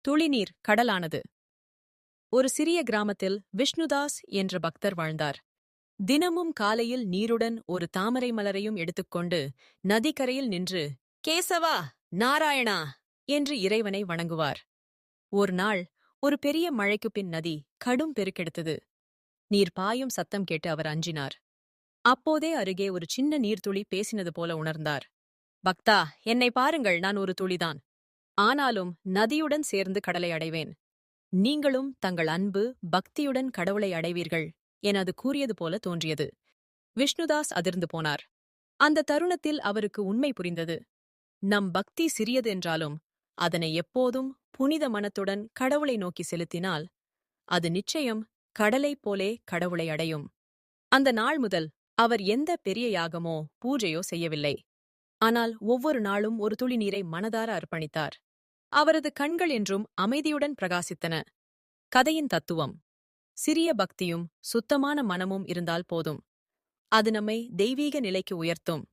துளிநீர் கடலானது. ஒரு சிறிய கிராமத்தில் விஷ்ணுதாஸ் என்ற பக்தர் வாழ்ந்தார். தினமும் காலையில் நீருடன் ஒரு தாமரை மலரையும் எடுத்துக்கொண்டு நதிக்கரையில் நின்று கேசவா, நாராயணா என்று இறைவனை வணங்குவார். ஒரு நாள் ஒரு பெரிய மழைக்குப் பின் நதி கடும் பெருக்கெடுத்தது. நீர் பாயும் சத்தம் கேட்டு அவர் அஞ்சினார். அப்போதே அருகே ஒரு சின்ன நீர்த்துளி பேசினது போல உணர்ந்தார். பக்தா, என்னை பாருங்கள், நான் ஒரு துளிதான். ஆனாலும் நதியுடன் சேர்ந்து கடலை அடைவேன். நீங்களும் தங்கள் அன்பு, பக்தியுடன் கடவுளை அடைவீர்கள் என அது கூறியது போல தோன்றியது. விஷ்ணுதாஸ் அதிர்ந்து போனார். அந்த தருணத்தில் அவருக்கு உண்மை புரிந்தது. நம் பக்தி சிறியது என்றாலும் அதனை எப்போதும் புனித மனத்துடன் கடவுளை நோக்கி செலுத்தினால் அது நிச்சயம் கடலைப் போலே கடவுளை அடையும். அந்த நாள் முதல் அவர் எந்த பெரிய யாகமோ பூஜையோ செய்யவில்லை. ஆனால் ஒவ்வொரு நாளும் ஒரு துளி நீரை மனதார அர்ப்பணித்தார். அவரது கண்கள் என்றும் அமைதியுடன் பிரகாசித்தன. கதையின் தத்துவம்: சிறிய பக்தியும் சுத்தமான மனமும் இருந்தால் போதும். அது நம்மை தெய்வீக நிலைக்கு உயர்த்தும்.